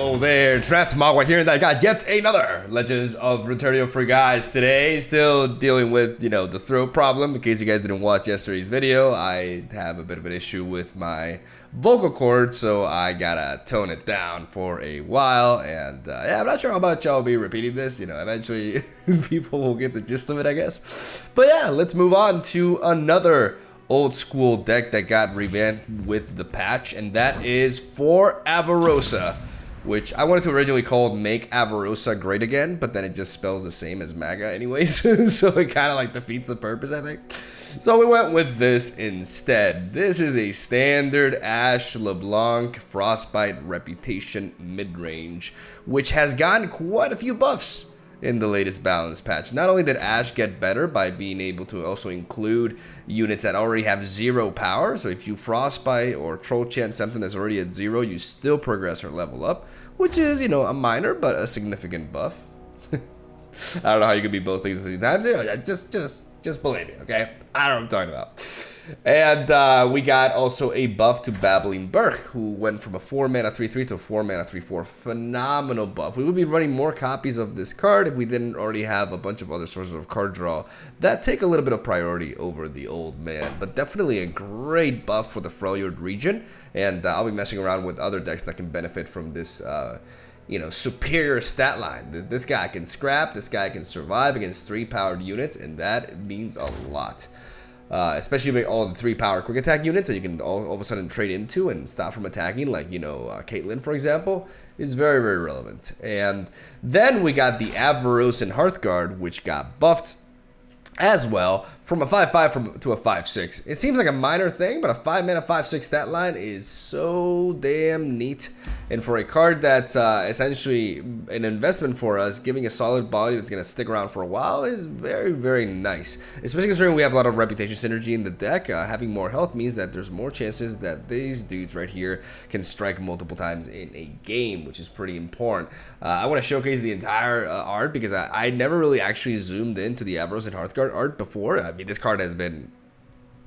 Hello there, MegaMogwai here, and I got yet another Legends of Runeterra for you guys today. Still dealing with, the throat problem. In case you guys didn't watch yesterday's video, I have a bit of an issue with my vocal cord, so I gotta tone it down for a while. And yeah, I'm not sure how much I'll be repeating this. Eventually people will get the gist of it, I guess. But yeah, let's move on to another old school deck that got revamped with the patch, and that is for Avarosan, which I wanted to originally call Make Avarosan Great Again, but then it just spells the same as MAGA anyways, so it kind of like defeats the purpose, I think. So we went with this instead. This is a standard ASHE LeBlanc Frostbite Reputation mid-range, which has gotten quite a few buffs in the latest balance patch. Not only did ASHE get better by being able to also include units that already have 0 power, so if you Frostbite or Troll Chant something that's already at 0, you still progress or level up, which is, a minor but a significant buff. I don't know how you could be both things at the same time. Just believe me, okay? I don't know what I'm talking about. And we got also a buff to Babbling Burk, who went from a 4-mana 3/3 to a 4-mana 3/4. Phenomenal buff. We would be running more copies of this card if we didn't already have a bunch of other sources of card draw that take a little bit of priority over the old man. But definitely a great buff for the Freljord region, and I'll be messing around with other decks that can benefit from this superior stat line. This guy can scrap, this guy can survive against 3 powered units, and that means a lot. Especially with all the 3 power quick attack units that you can all of a sudden trade into and stop from attacking, like, Caitlyn, for example, is very, very relevant. And then we got the Avarosan Hearthguard, which got buffed as well from a 5/5 to a 5/6. It seems like a minor thing, but a 5-mana 5/6 stat line is so damn neat. And for a card that's essentially an investment for us, giving a solid body that's going to stick around for a while is very, very nice. Especially considering we have a lot of reputation synergy in the deck. Having more health means that there's more chances that these dudes right here can strike multiple times in a game, which is pretty important. I want to showcase the entire art because I never really actually zoomed into the Avarosan Hearthguard art before. I mean, this card has been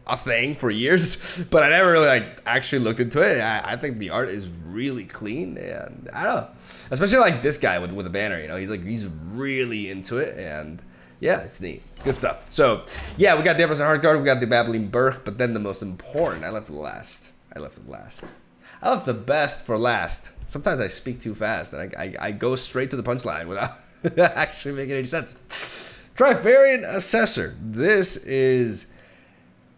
a thing for years, but I never really actually looked into it. I think the art is really clean, and I don't know, especially like this guy with a banner. He's really into it, and yeah, it's neat. It's good stuff. So yeah, we got the Avarosan Hearthguard, we got the Babbling Burk, but then the most important, I left the last. I left the best for last. Sometimes I speak too fast, and I go straight to the punchline without actually making any sense. Trifarian Assessor. This is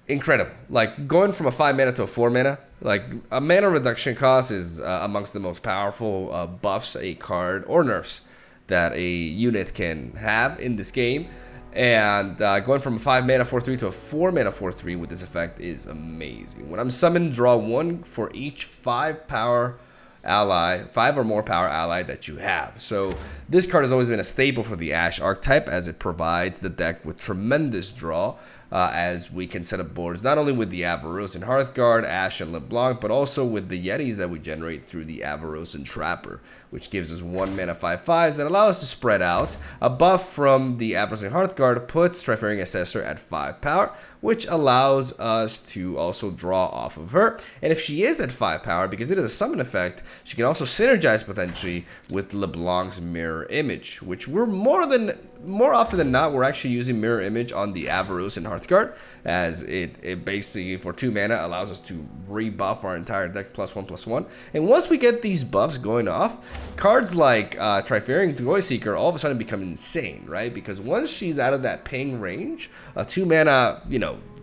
incredible. Like, going from a 5-mana to a 4-mana, like, a mana reduction cost is amongst the most powerful buffs a card or nerfs that a unit can have in this game. And going from a 5-mana 4/3 to a 4-mana 4/3 with this effect is amazing. When I'm summoned, draw 1 for each 5 power ally, 5 or more power ally that you have. So this card has always been a staple for the ASHE archetype, as it provides the deck with tremendous draw, as we can set up boards not only with the Avarosan Hearthguard, ASHE, and LeBlanc, but also with the Yetis that we generate through the Avarosan Trapper, which gives us 1-mana 5/5s that allow us to spread out. A buff from the Avarosan Hearthguard puts Trifarian Assessor at 5 power, which allows us to also draw off of her. And if she is at 5 power, because it is a summon effect, she can also synergize potentially with LeBlanc's Mirror Image, which more often than not, we're actually using Mirror Image on the Avarosan Hearthguard, as it basically, for 2 mana, allows us to rebuff our entire deck +1/+1. And once we get these buffs going off, cards like Trifarian Joyseeker all of a sudden become insane, right? Because once she's out of that ping range, a 2-mana,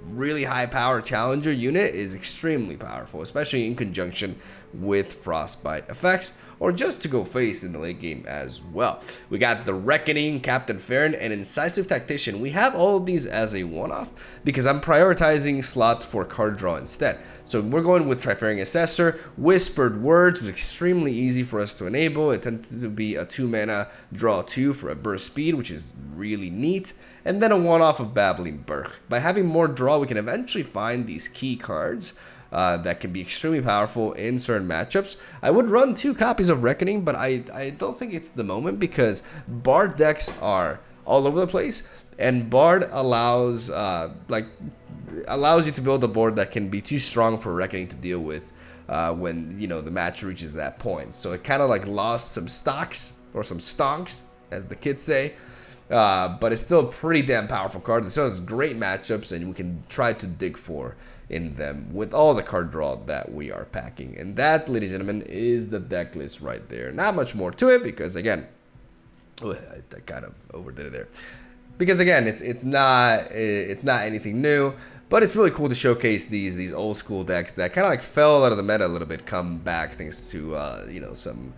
really high power challenger unit is extremely powerful, especially in conjunction with Frostbite effects, or just to go face in the late game as well. We got the Reckoning, Captain Farron, and Incisive Tactician. We have all of these as a one-off because I'm prioritizing slots for card draw instead. So we're going with Trifarian Assessor. Whispered Words was extremely easy for us to enable. It tends to be a 2-mana draw 2 for a burst speed, which is really neat. And then a one-off of Babbling Burk. By having more draw, we can eventually find these key cards that can be extremely powerful in certain matchups. I would run 2 copies of Reckoning, but I don't think it's the moment, because Bard decks are all over the place, and Bard allows you to build a board that can be too strong for Reckoning to deal with when, you know, the match reaches that point. So it kind of like lost some stocks, or some stonks, as the kids say. But it's still a pretty damn powerful card. It still has great matchups, and we can try to dig for in them with all the card draw that we are packing. And that, ladies and gentlemen, is the deck list right there. Not much more to it, because again, I kind of overdid it there. Because again, it's not anything new, but it's really cool to showcase these old school decks that kind of like fell out of the meta a little bit, come back thanks to you know, some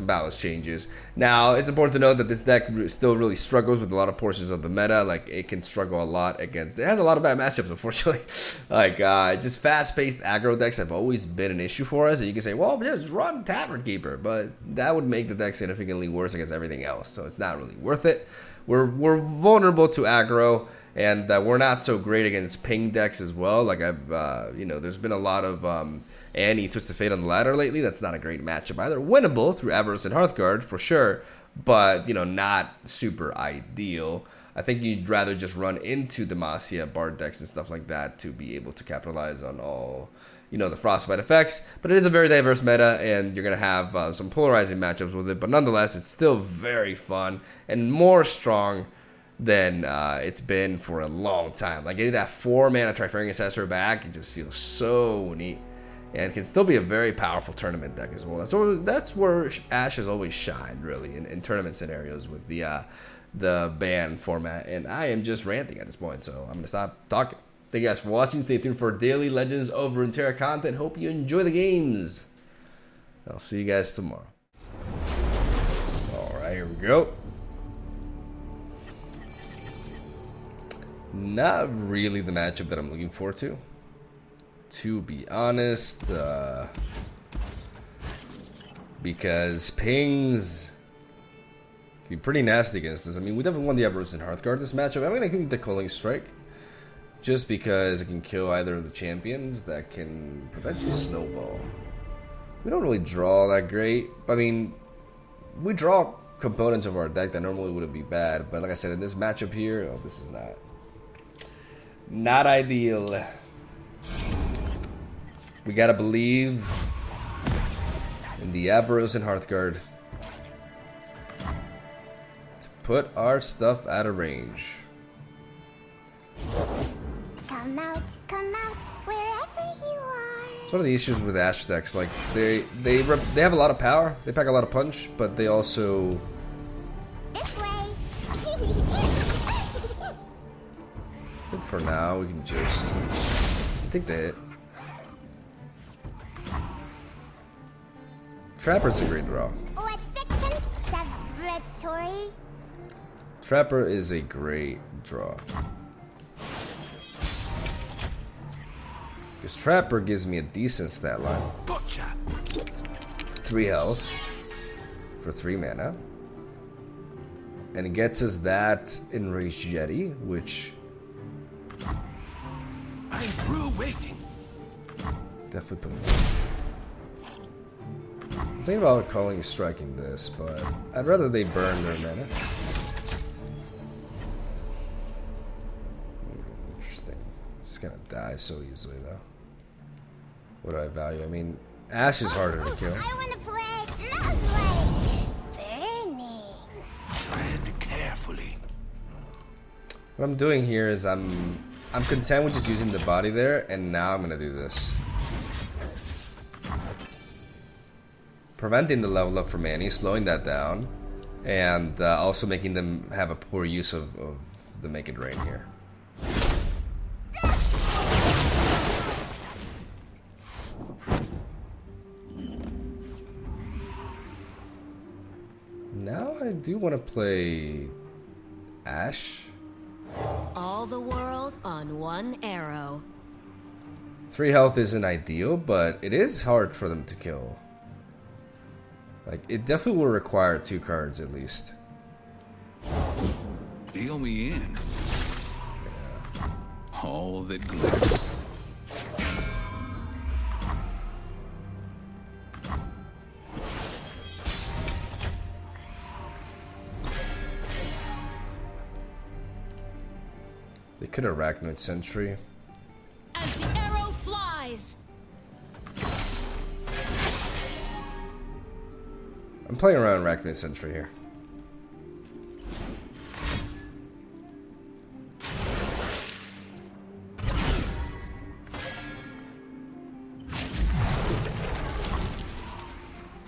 balance changes. Now, it's important to note that this deck still really struggles with a lot of portions of the meta. Like, it can struggle a lot against, it has a lot of bad matchups, unfortunately. Like, just fast-paced aggro decks have always been an issue for us. And you can say, well, just run Tavern Keeper, but that would make the deck significantly worse against everything else, so it's not really worth it. We're vulnerable to aggro, and we're not so great against ping decks as well. Like, you know, there's been a lot of Annie Twisted Fate on the ladder lately. That's not a great matchup either. Winnable through Avarosan Hearthguard for sure, but, you know, not super ideal. I think you'd rather just run into Demacia, Bard decks, and stuff like that to be able to capitalize on all, you know, the Frostbite effects. But it is a very diverse meta, and you're going to have some polarizing matchups with it. But nonetheless, it's still very fun and more strong than it's been for a long time. Like, getting that 4-mana Trifarian Assessor back, it just feels so neat. And can still be a very powerful tournament deck as well. That's where ASHE has always shined, really, in tournament scenarios with the ban format. And I am just ranting at this point, so I'm going to stop talking. Thank you guys for watching. Stay tuned for daily Legends of Runeterra content. Hope you enjoy the games. I'll see you guys tomorrow. Alright, here we go. Not really the matchup that I'm looking forward to be honest, because pings can be pretty nasty against us. I mean, we definitely won the Avarosan Hearthguard this matchup. I'm going to give the Culling Strike, just because it can kill either of the champions that can potentially snowball. We don't really draw that great. I mean, we draw components of our deck that normally wouldn't be bad, but like I said, in this matchup here, oh, this is not ideal. We gotta believe in the Avarosan Hearthguard to put our stuff out of range. Come out, wherever you are. It's one of the issues with ASHE decks. Like, they have a lot of power, they pack a lot of punch, but they also... This way. I think for now we can just... I think they hit. Trapper's a great draw. Trapper is a great draw. Because Trapper gives me a decent stat line. 3 health for 3 mana. And it gets us that Enraged Yeti, which... I'm through waiting. Definitely put me. I'm thinking about calling striking this, but I'd rather they burn their mana. Interesting. Just gonna die so easily though. What do I value? I mean, ASHE is harder to kill. I wanna play lovely. Burning. Tread carefully. What I'm doing here is I'm content with just using the body there, and now I'm gonna do this. Preventing the level up from Annie, slowing that down, and also making them have a poor use of the Make It Rain here. Now I do want to play ASHE. All the world on one arrow. 3 health isn't ideal, but it is hard for them to kill. Like, it definitely will require 2 cards at least. Deal me in. Yeah. All that glitters. They could Arachnoid Sentry. As the arrow flies. I'm playing around Arachnoid Sentry here.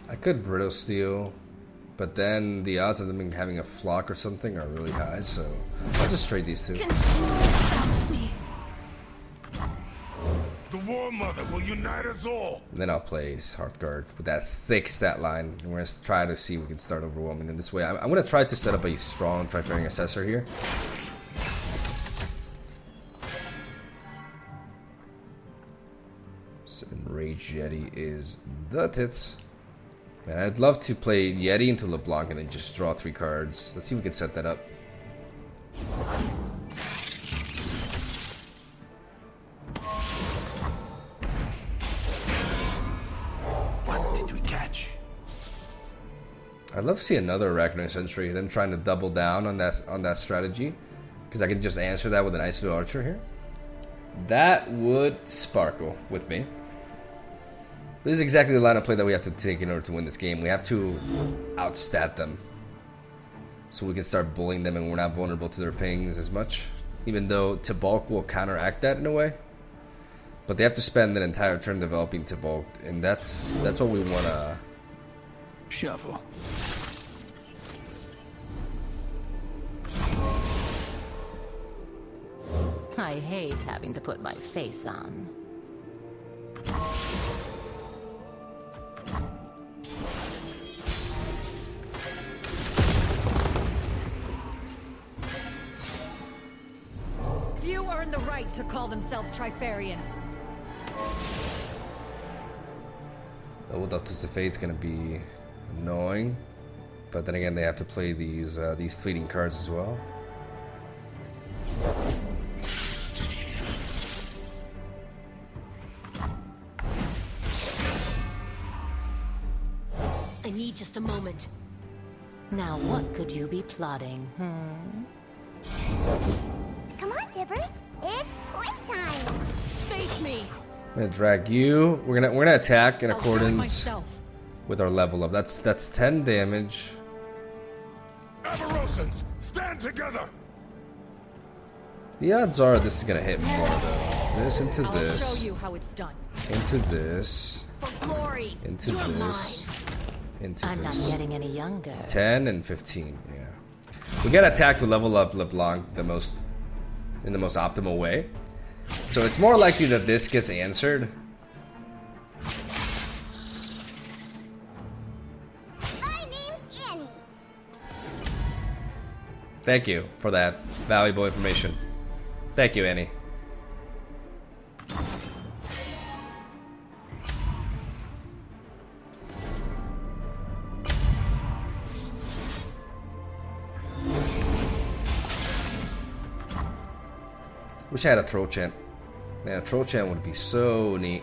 I could Brittle Steel, but then the odds of them having a flock or something are really high, so I'll just trade these two. The War Mother will unite us all. And then I'll play Hearthguard with that thick stat line. And we're going to try to see if we can start overwhelming in this way. I'm going to try to set up a strong Tri-Fairing Assessor here. Enraged Yeti is the tits. Man, I'd love to play Yeti into LeBlanc and then just draw 3 cards. Let's see if we can set that up. What did we catch? I'd love to see another Arachnoid Sentry, them trying to double down on that strategy, because I can just answer that with an Iceville Archer here. That would sparkle with me. This is exactly the line of play that we have to take in order to win this game. We have to outstat them, so we can start bullying them and we're not vulnerable to their pings as much. Even though Tibalt will counteract that in a way, but they have to spend an entire turn developing Tibalt, and that's what we want to Shuffle. I hate having to put my face on. Few earn the right to call themselves Trifarian. Doubled up to the Fate's gonna be annoying, but then again they have to play these fleeting cards as well. I need just a moment. Now, what could you be plotting? Come on, Tippers. It's playtime. Face me. I'm gonna drag you. We're gonna attack in I'll do it accordance myself. with our level up. That's 10 damage. Avarosans, stand together. The odds are this is gonna hit more though. This into I'll this, show you how it's done. into this, For glory, into you're this, mine. into I'm not this. getting any younger. 10 and 15. Yeah, we gotta attack to level up LeBlanc in the most optimal way. So it's more likely that this gets answered. My name's Annie. Thank you for that valuable information. Thank you, Annie. Wish I had a troll chant. Man, a troll chant would be so neat.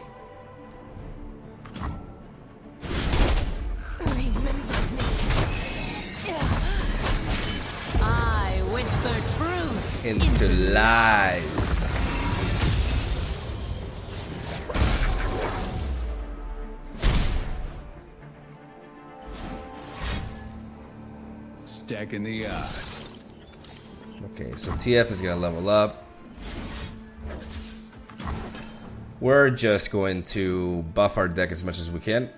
I whisper truth Into lies. Stacking the odds. Okay, so TF is gonna level up. We're just going to buff our deck as much as we can.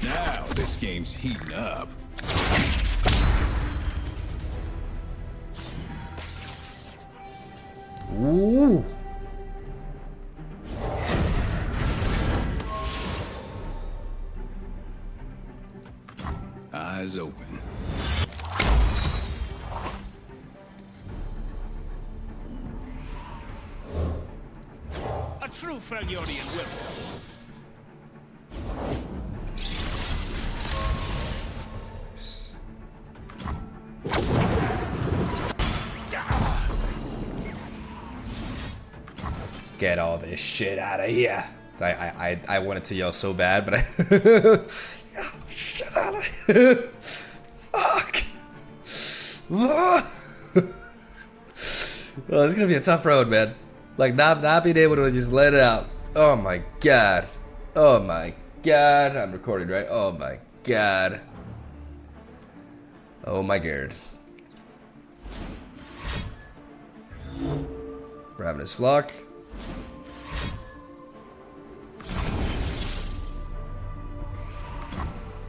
Now this game's heating up. Ooh. Eyes open. A true Freljordian will. Get all this shit out of here. I wanted to yell so bad, but I shut up. Fuck. Oh, it's gonna be a tough road, man. Like not being able to just let it out. Oh my god. Oh my god. I'm recording, right? Oh my god. Oh my god. Ravenous Flock.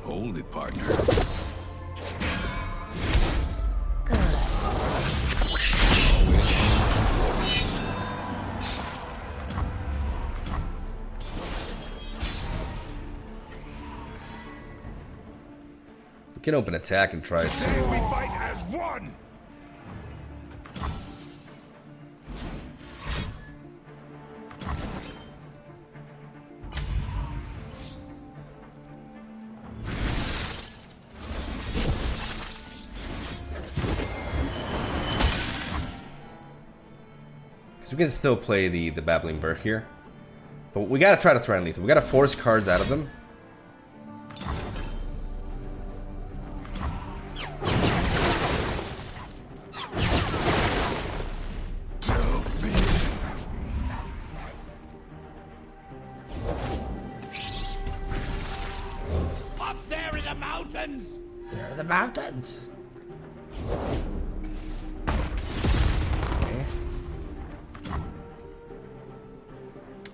Hold it, partner. We can open attack and try Today we to. fight as one. We can still play the Babbling Burk here. But we gotta try to threaten lethal. We gotta force cards out of them. Up there in the mountains. There are the mountains.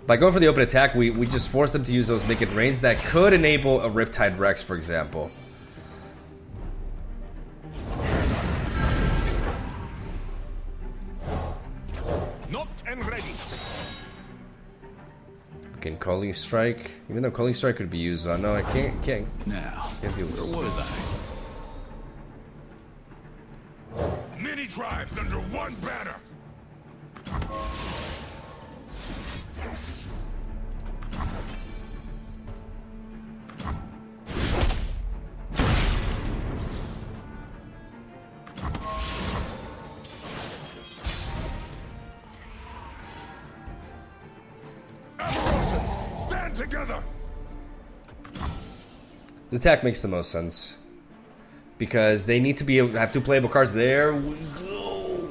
By going for the open attack, we just force them to use those Naked Rains that could enable a Riptide Rex, for example. Knocked and ready. Again, Calling Strike. Even though Calling Strike could be used on. No, I can't. Now, Can't deal with this. where was I? Many tribes under one banner. Avarosans, stand together. The attack makes the most sense. Because they need to be able to have two playable cards. There we go.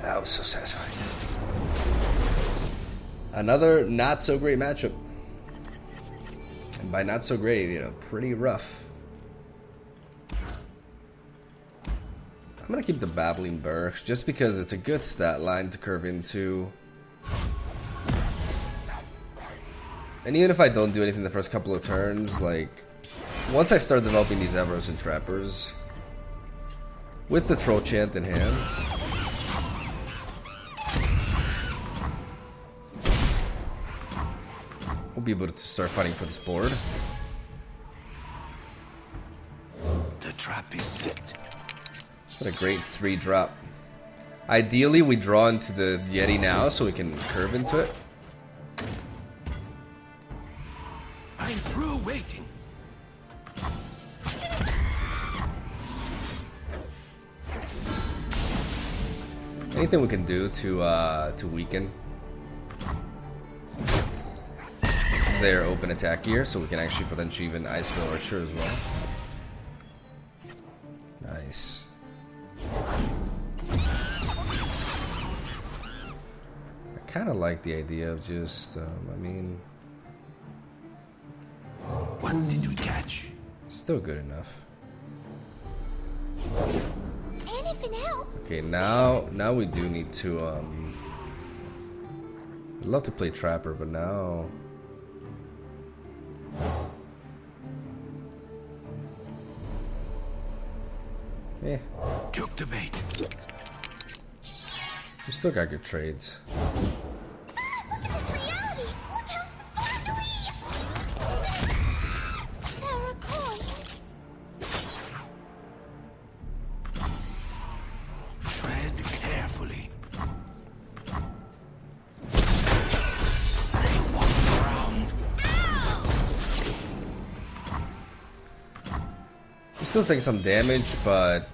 That was so satisfying. Another not so great matchup. And by not so great, you know, pretty rough. I'm gonna keep the Babbling Burk just because it's a good stat line to curve into. And even if I don't do anything the first couple of turns, like, once I start developing these Avarosan Trappers, with the Troll Chant in hand, we'll be able to start fighting for this board. The trap is set. What a great 3-drop. Ideally, we draw into the Yeti now so we can curve into it. I'm through waiting. Anything we can do to weaken their open attack here, so we can actually potentially even Icefield Archer as well. Nice. I kind of like the idea of just, I mean, What did we catch? still good enough. Anything else? Okay, now we do need to, I'd love to play Trapper, but now... Yeah, Took the bait. we still got good trades. Look at this reality! Look how sparkly! Sparkly. Tread carefully. We still take some damage, but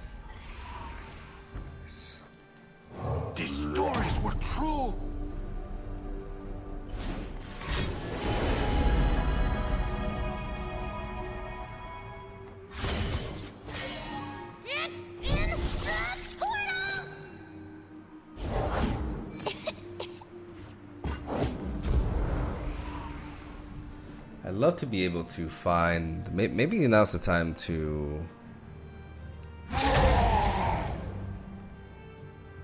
I'd love to be able to find... Maybe now's the time to... I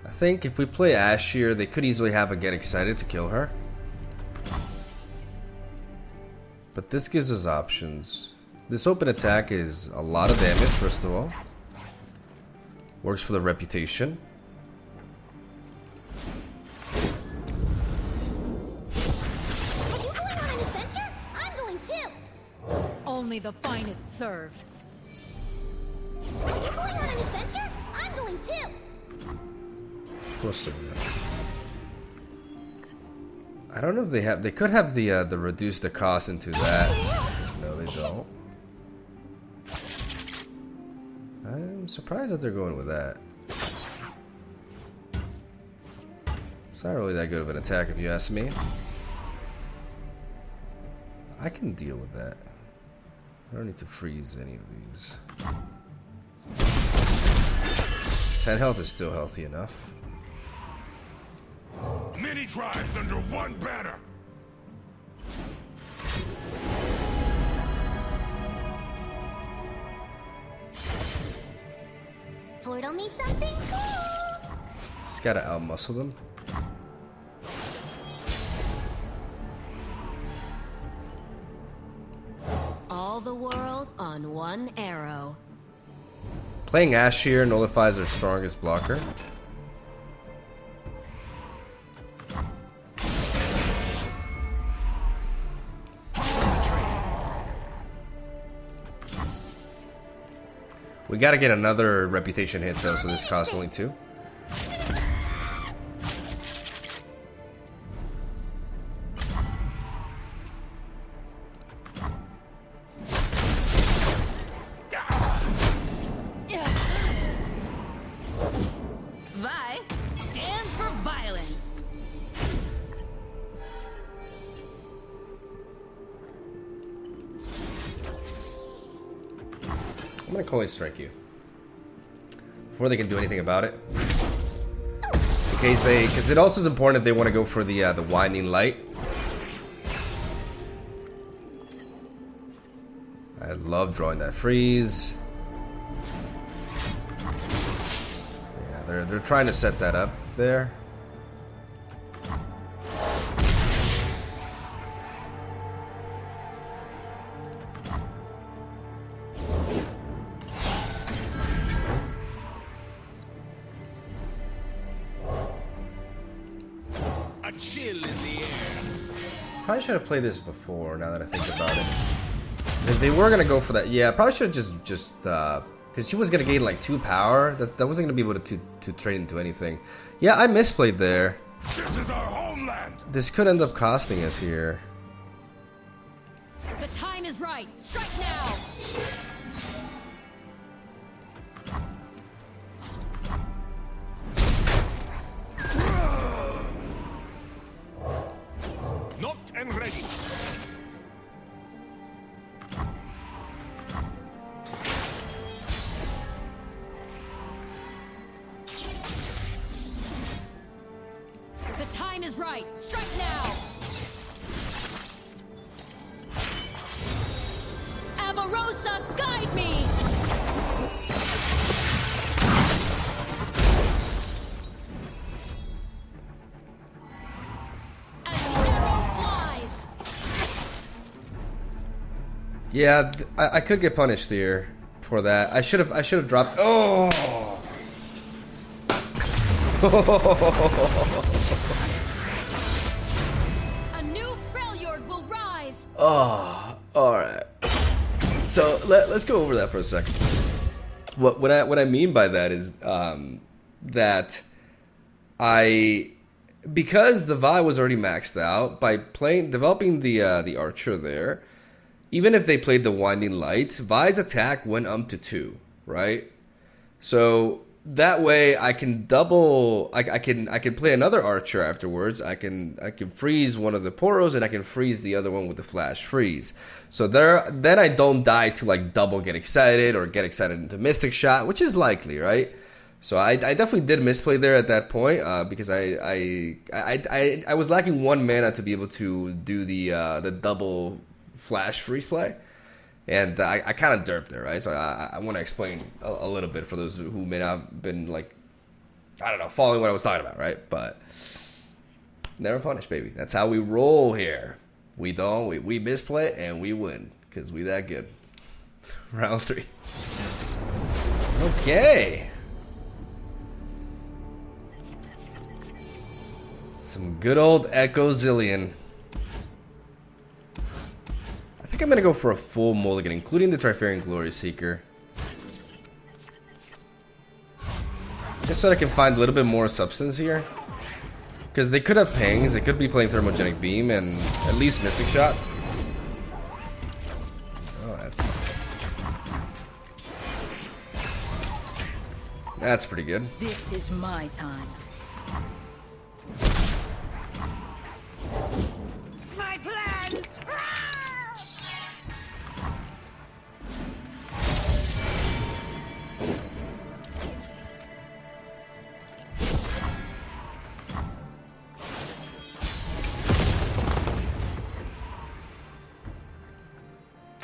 think if we play ASHE here, they could easily have a get excited to kill her. But this gives us options. This open attack is a lot of damage, first of all. Works for the reputation. Are you going on an adventure? I'm going too. Only the finest serve. Are you going on an adventure? I'm going too. Of course they're not. I don't know if they have. They could have the reduce the cost into that. No, they don't. I'm surprised that they're going with that. It's not really that good of an attack, if you ask me. I can deal with that. I don't need to freeze any of these. 10 health is still healthy enough. Many tribes under one banner. Portal me something cool. Just gotta outmuscle them. All the world on one arrow. Playing ASHE here nullifies their strongest blocker. We gotta get another reputation hit though, so this costs only 2. Vi stands for violence. I'm gonna Coin Strike you before they can do anything about it. In case they, because it also is important if they want to go for the Winding Light. I love drawing that freeze. Yeah, they're trying to set that up there. A chill in the air. Probably should have played this before. Now that I think about it, 'cause if they were gonna go for that, yeah, probably should have just because she was gonna gain like 2 power. That wasn't gonna be able to trade into anything. Yeah, I misplayed there. This is our homeland. This could end up costing us here. The time is right. Strike now. Knocked and ready. The time is right. Strike now. Avarosan, guide me. As the arrow flies. Yeah, I could get punished here for that. I should have dropped. Oh. A new Freljord will rise. Oh, all right. So let's go over that for a second. What I mean by that is that because the Vi was already maxed out by developing the archer there. Even if they played the Winding Light, Vi's attack went up to 2, right? So that way I can double. I can play another archer afterwards. I can freeze one of the poros and I can freeze the other one with the flash freeze. So then I don't die to like double get excited or get excited into Mystic Shot, which is likely, right? So I definitely did misplay there at that point because I was lacking 1 mana to be able to do the double flash freeze play. And I kind of derped there, right? So I want to explain a little bit for those who may not have been, like, I don't know, following what I was talking about, right? But never punish, baby. That's how we roll here. We don't. We misplay and we win because we that good. Round 3. Okay. Some good old Echo Zillion. I think I'm going to go for a full mulligan, including the Trifarian Glory Seeker. Just so that I can find a little bit more substance here. Because they could have pings, they could be playing Thermogenic Beam, and at least Mystic Shot. Oh, that's pretty good. This is my time. My plans!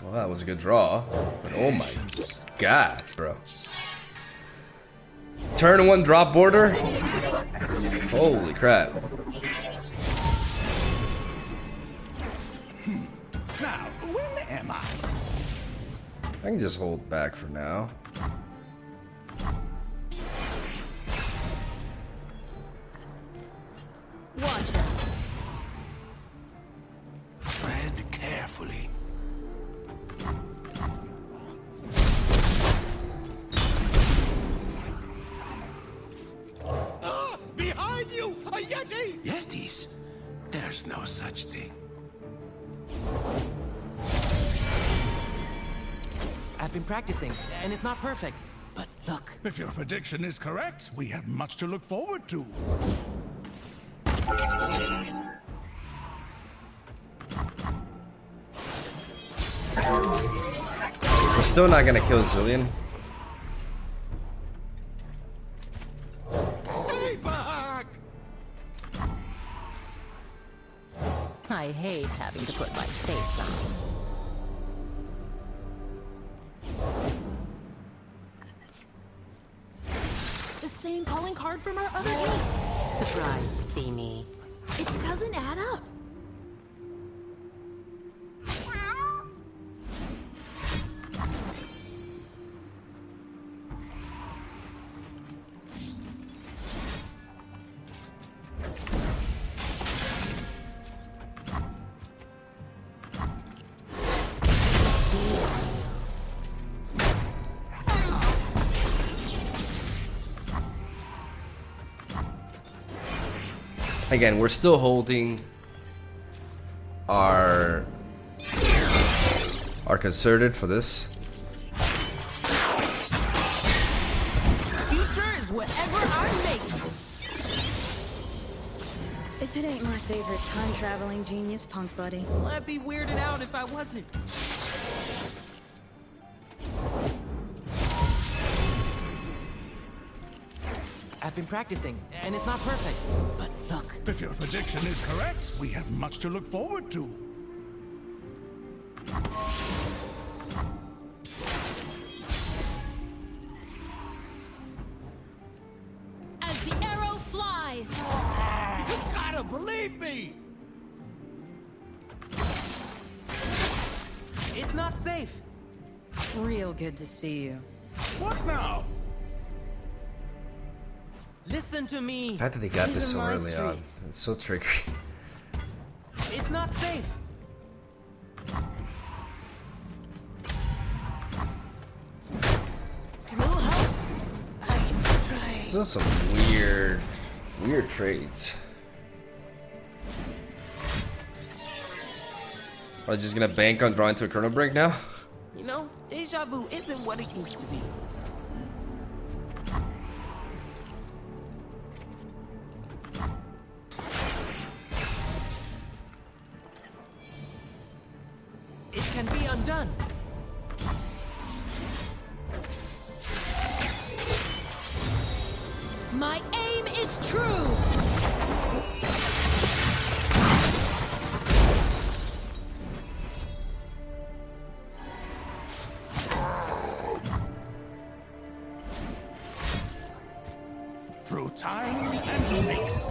Well, that was a good draw. But oh my god, bro. Turn 1 drop border? Holy crap. Now, when am I? I can just hold back for now. Watch out. Tread carefully. Behind you! A Yeti! Yetis? There's no such thing. I've been practicing, and it's not perfect. But look. If your prediction is correct, we have much to look forward to. We're still not gonna kill Zillion. Stay back! I hate having to put my face on. The same calling card from our other ace. Surprised to see me. It doesn't add up. Again, we're still holding our concerted for this. Future is whatever I make. If it ain't my favorite time-traveling genius, punk buddy. Well, I'd be weirded out if I wasn't. I've been practicing, and it's not perfect. But look. If your prediction is correct, we have much to look forward to. As the arrow flies! You gotta believe me! It's not safe. Real good to see you. What now? Listen to me. The fact that they got These this are so my early on, streets. it's so tricky. It's not safe. Little help. I can try. Those are some weird trades. Are you just gonna bank on drawing to a chrono break now? You know, deja vu isn't what it used to be. It can be undone. My aim is true! time and space.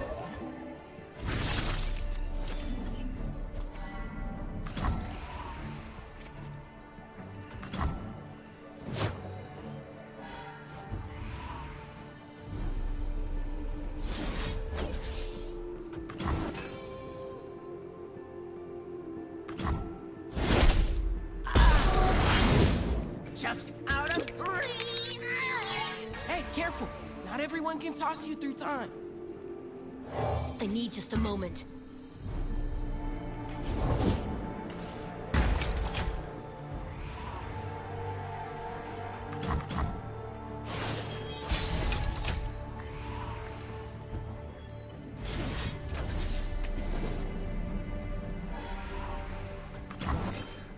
Just out of reach. Hey, careful. Not everyone can toss you through time. I need just a moment.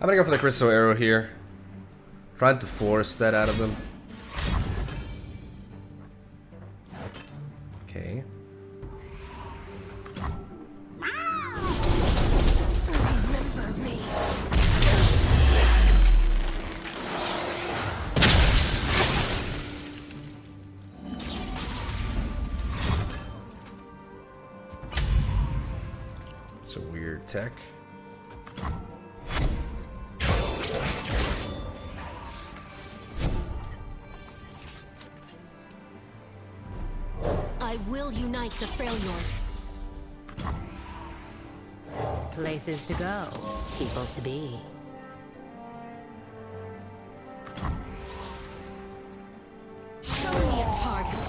I'm gonna go for the crystal arrow here. Trying to force that out of them. Okay. Remember me. It's a weird tech. I will unite the Freljord. Places to go, people to be. Show me a target.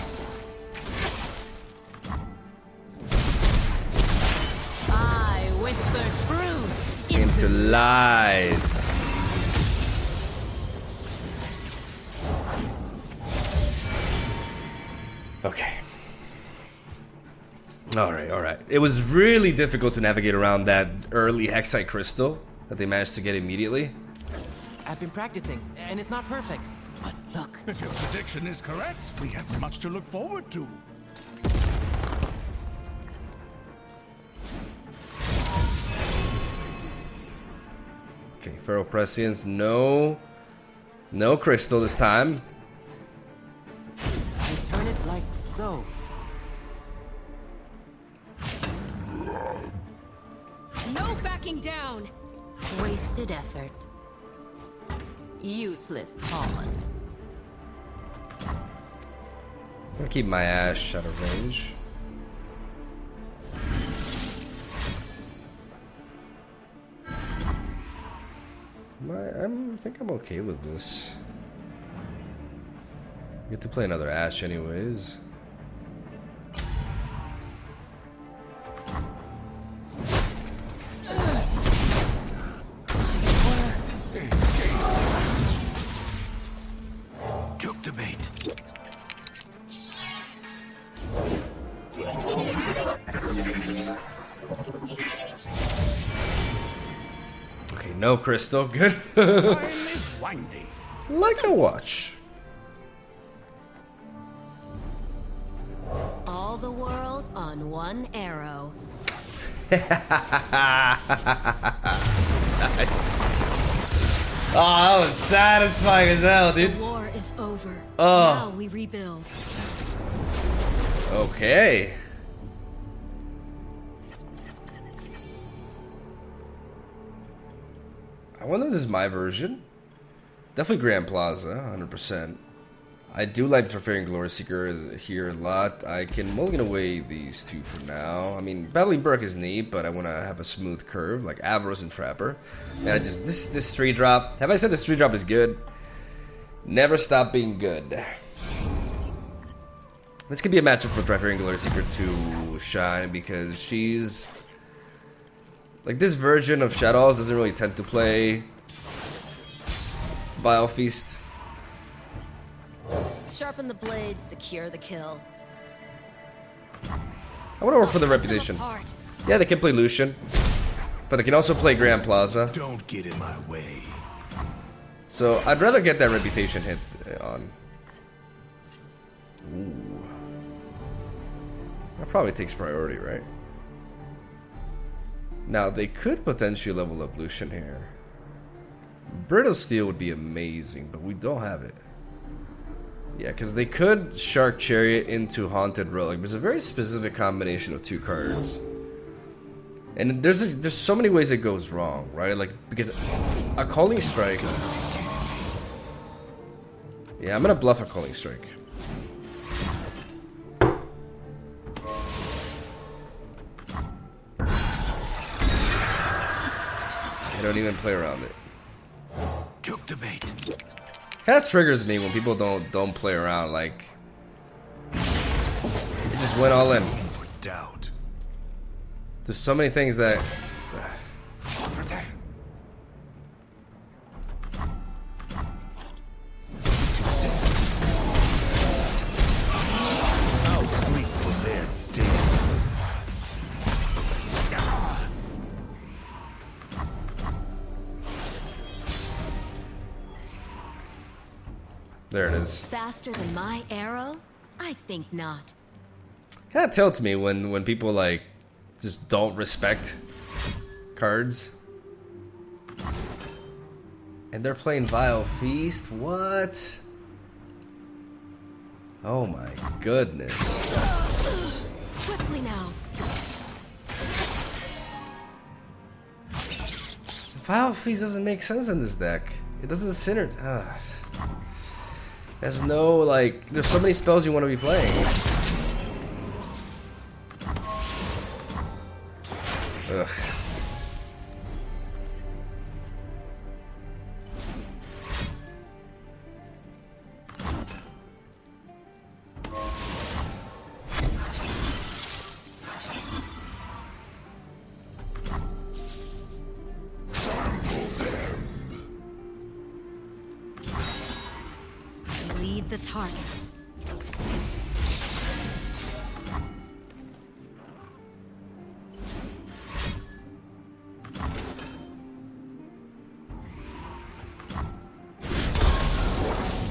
I whisper truth Into lies. Okay. Alright. It was really difficult to navigate around that early Hexite crystal that they managed to get immediately. I've been practicing, and it's not perfect. But look. If your prediction is correct, we have much to look forward to. Okay, Feral Prescience, no crystal this time. I turn it like so. No backing down. wasted effort. Useless pawn. I'm gonna keep my Ashe out of range. I think I'm okay with this. Get to play another Ashe anyways. Took the bait. Okay, no crystal. Good. Time is winding. Like a watch. All the world on one arrow. Nice. Oh, that was satisfying as hell, The dude. war is over. Oh. Now we rebuild. Okay. I wonder if this is my version. Definitely Grand Plaza, 100%. I do like the Trofarian Glory Seeker here a lot. I can mulligan away these two for now. I mean, Battling Burke is neat, but I want to have a smooth curve like Avarosan Trapper. And I just, this 3-drop. Have I said this 3-drop is good? Never stop being good. This could be a matchup for Trofarian Glory Seeker to shine because she's... like, this version of Shadows doesn't really tend to play Vile Feast. Sharpen the blade, secure the kill. I want to work for the I'll cut them reputation. apart. Yeah, they can play Lucian, but they can also play Grand Plaza. Don't get in my way. So I'd rather get that reputation hit on. Ooh. That probably takes priority, right? Now they could potentially level up Lucian here. Brittle Steel would be amazing, but we don't have it. Yeah, because they could Shark Chariot into Haunted Relic. There's a very specific combination of 2 cards. And there's so many ways it goes wrong, right? Like, because a Calling Strike... Yeah, I'm gonna bluff a Calling Strike. I don't even play around it. Took the bait. That triggers me when people don't play around. Like, it just went all in. For doubt. There's so many things that. Over there. How sweet was their death? There it is. Faster than my arrow? I think not. Kind of tilts me when people like just don't respect cards. And they're playing Vile Feast? What? Oh my goodness. Swiftly now. Vile Feast doesn't make sense in this deck. It doesn't synergize. There's no, like, there's so many spells you want to be playing. Ugh. Lead the target.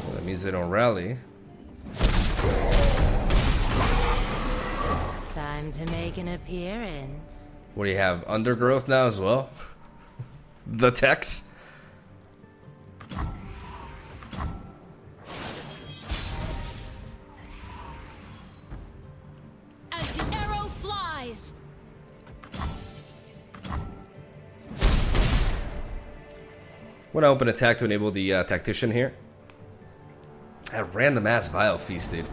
Well, that means they don't rally. Time to make an appearance. What do you have? Undergrowth now as well? The text? As the arrow flies. Want to open attack to enable the tactician here. That random ass Vile Feast, dude.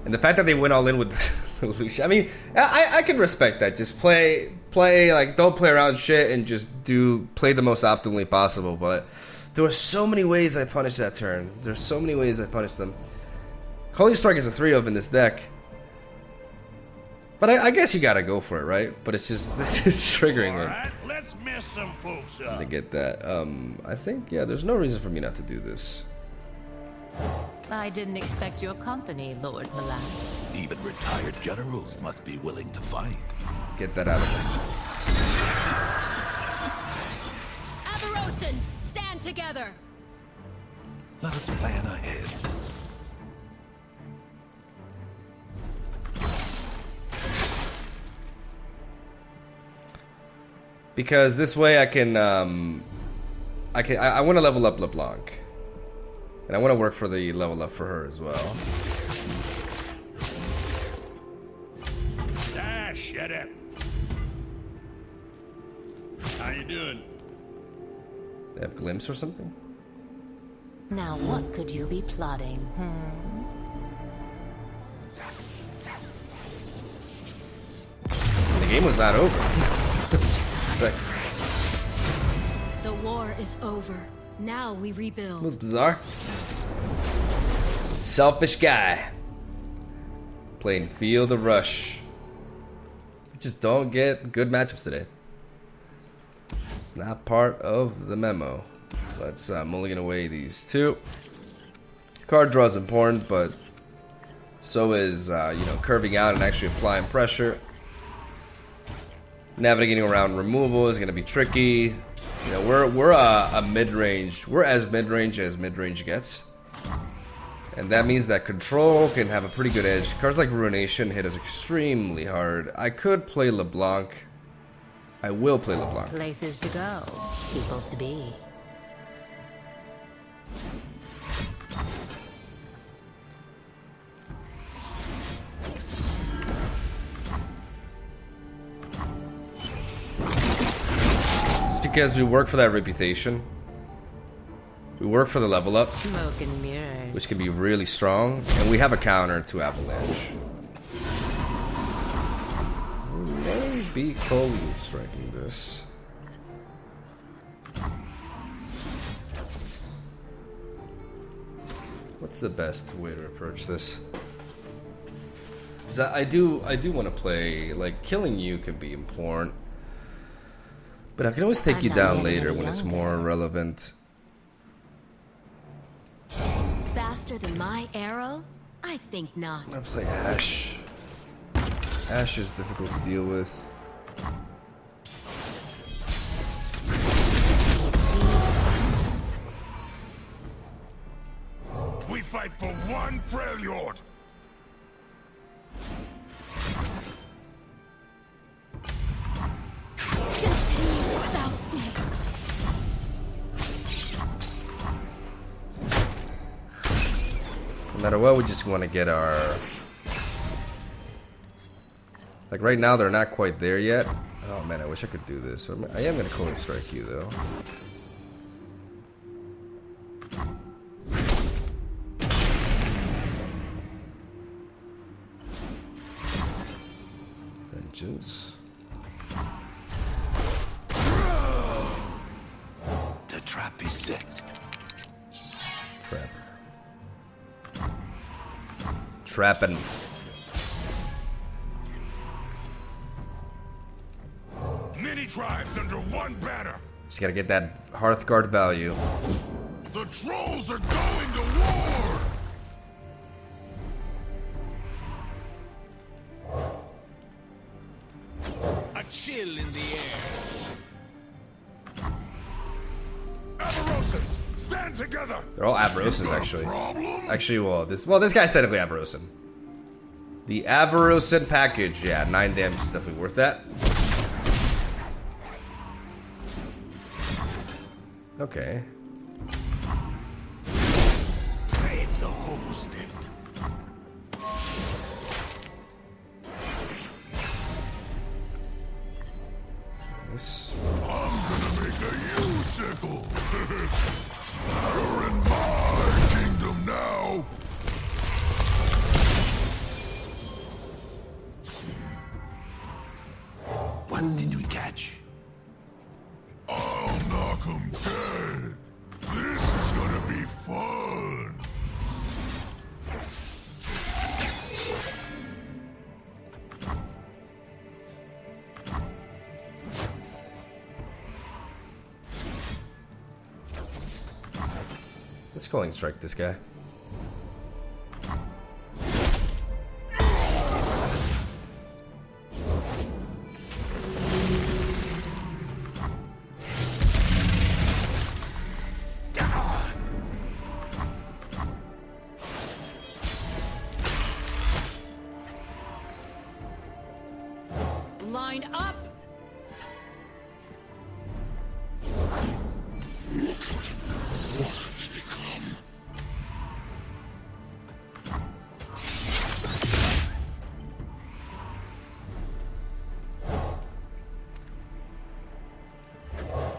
And the fact that they went all in with Lucia. I mean, I can respect that. Just play, like, don't play around shit and just play the most optimally possible. But there were so many ways I punished that turn. There's so many ways I punished them. Calling Strike is a 3-of in this deck. But I guess you gotta go for it, right? But it's just it's triggering them. Alright, let's mess some folks up. To get that. I think, yeah, there's no reason for me not to do this. I didn't expect your company, Lord Milan. Even retired generals must be willing to fight. Get that out of there. Avarosans, stand together. Let us plan ahead. Because this way I want to level up LeBlanc. And I want to work for the level up for her as well. Ah, shut up. How you doing? They have Glimpse or something? Now what could you be plotting? The game was not over. But The war is over. Now we it rebuild. was bizarre. Selfish guy. Playing Field of Rush. We just don't get good matchups today. It's not part of the memo. Let's mulligan away these two. Card draw is important, but so is curving out and actually applying pressure. Navigating around removal is going to be tricky. You know, we're a mid-range. We're as mid-range gets. And that means that control can have a pretty good edge. Cards like Ruination hit us extremely hard. I could play LeBlanc. I will play LeBlanc. Places to go, people to be. because we work for that reputation. We work for the level up, Smoke and mirrors. which can be really strong, and we have a counter to Avalanche. We may be cold striking this. What's the best way to approach this? Because I do want to play, like, killing you can be important, but I can always take you down later when it's more relevant. Faster than my arrow? I think not. I'm gonna play ASHE. ASHE is difficult to deal with. We fight for one Freljord. Continue without me. No matter what, we just want to get our... Like right now, they're not quite there yet. Oh man, I wish I could do this. I am gonna cold strike you though. Vengeance. The trap is set. Trap. Trapping. Many tribes under one banner. Just gotta get that Hearthguard value. The trolls are going to war. A chill in the air. Avarosans, stand together. They're all Avarosans actually. Problem? Actually, this guy's technically Avarosan. The Avarosan package, yeah, 9 damage is definitely worth that. Okay. Save the homestead. This. I'm gonna make a U-sickle. You're in my kingdom now. What did we catch? I'll knock 'em dead. This is gonna be fun. Let's calling strike this guy. Line up.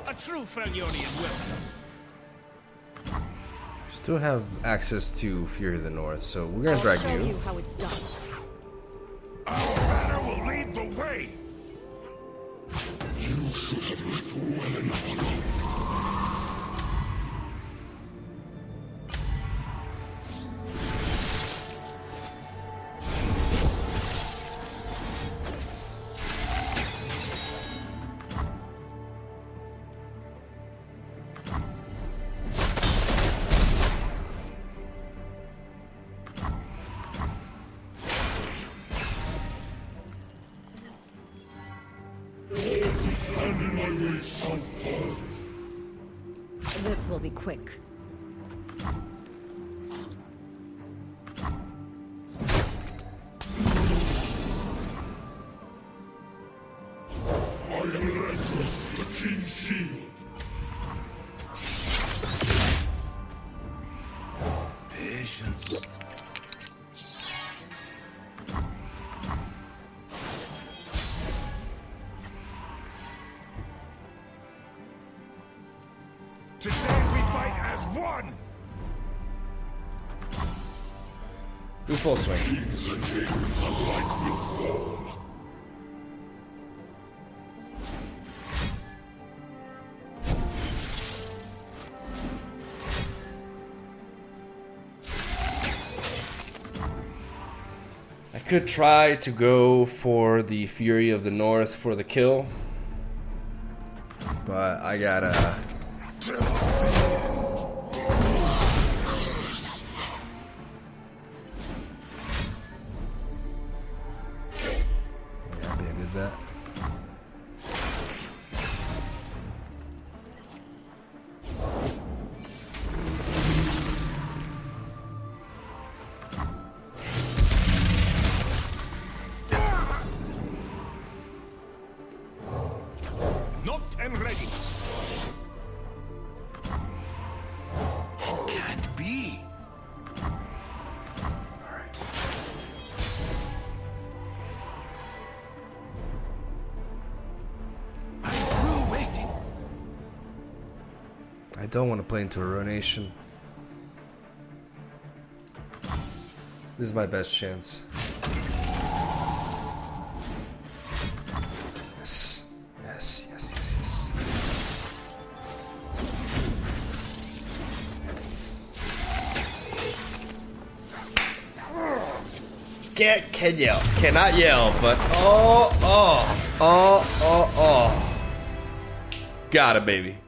A true Freljordian welcome. Still have access to Fury of the North, so we're gonna drag Show you. you how it's done. Our banner will lead the way. You should have left well enough alone. This will be quick. I am Legends, the King's Shield. Patience. Today we fight as one! Do full swing. Kings and demons alike will fall. I could try to go for the Fury of the North for the kill, but I gotta. Yeah, I did that. Not and ready. Can't be. I'm through waiting. I don't want to play into a Ruination. This is my best chance. Yes. Yes, yes, yes, yes. Can yell. Cannot yell, but oh. Got it, baby.